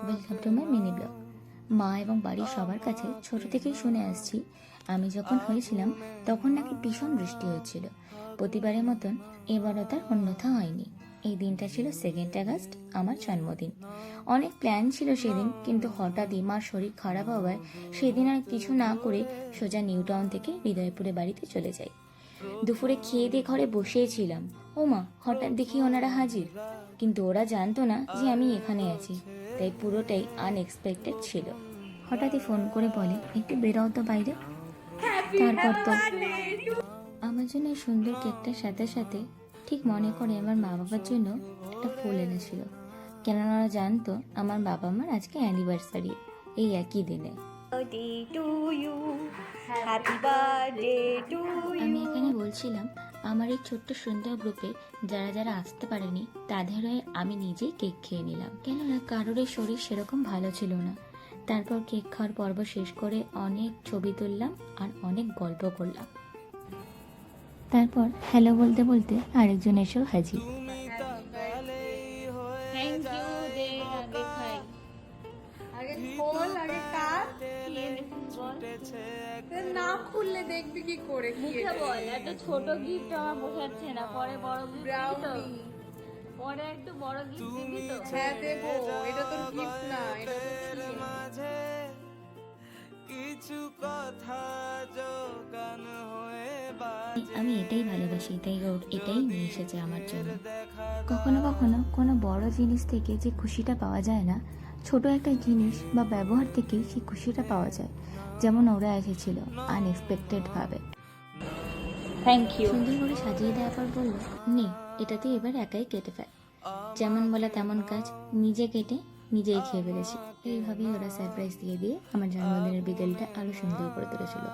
Welcome to my mini blog. মা এবং বাড়ির সবার কাছে ছোট থেকেই শুনে আসছি, আমি যখন হয়েছিলাম তখন নাকি ভীষণ বৃষ্টি হচ্ছিল। প্রতিবারের মতন এবারও তার অন্যথা হয়নি। এই দিনটা ছিল 2 আগস্ট, আমার জন্মদিন। অনেক প্ল্যান ছিল সেদিন, কিন্তু হঠাৎই মার শরীর খারাপ হওয়ায় সেদিন আর কিছু না করে সোজা নিউ টাউন থেকে হৃদয়পুরে বাড়িতে চলে যাই। দুপুরে খেয়ে দিয়ে ঘরে বসেছিলাম, ও মা, হঠাৎ দেখি ওনারা হাজির। কিন্তু ওরা জানতো না যে আমি এখানে আছি, তাই পুরোটাই আনএক্সপেক্টেড ছিল। হঠাৎই ফোন করে বলে, একটু বেরাও তো বাইরে। তারপর তো আমার জন্য এই সুন্দর কেকটার সাথে সাথে ঠিক মনে করে আমার মা বাবার জন্য একটা ফুল এনেছিল, কেননা ওরা জানতো আমার বাবা মার আজকে অ্যানিভার্সারি এই একই দিনে। আমি এখানে বলছিলাম, আমার এই ছোট্ট সুন্দর গ্রুপে যারা যারা আসতে পারেনি তাদের হয়ে আমি নিজেই কেক খেয়ে নিলাম, কেননা কারোর শরীর সেরকম ভালো ছিল না। তারপর কেক খাওয়ার পর্ব শেষ করে অনেক ছবি তুললাম আর অনেক গল্প করলাম। তারপর হ্যালো বলতে বলতে আরেকজন এসেও হাজির। থ্যাংক ইউ দে আগে খাই আগে খোল, আগে কাট। খেয়ে দেখি বল না খুললে দেখবি কি করে? কি মুখে বল একটা ছোট গিফট আমার পোষাচ্ছে না, পরে বড় গিফট দিবি তো? ব্রাউনি? পরে একটু বড় গিফট দিবি তো? হ্যাঁ দেবো, এটা তোর গিফট না, এটা তোর ছুটি। আমি এটাই ভালোবাসি, তাই ও এটাই নিয়ে এসেছে আমার জন্য। কখনো কখনো কোনো বড় জিনিস থেকে যে খুশিটা পাওয়া যায় না, ছোট একটা জিনিস বা ব্যবহার থেকেই সেই খুশিটা পাওয়া যায়। যেমন ওরা এসেছিল আনএক্সপেক্টেড ভাবে। Thank you. সুন্দর করে সাজিয়ে দেওয়ার পর বললো, নে এটা তুই এবার একাই কেটে ফেল। যেমন বলা তেমন কাজ, নিজে কেটে নিজেই খেয়ে ফেলেছি। এইভাবেই ওরা সারপ্রাইজ দিয়ে দিয়ে আমার জন্মদিনের বিকেলটা আরো সুন্দর করে তুলেছিল।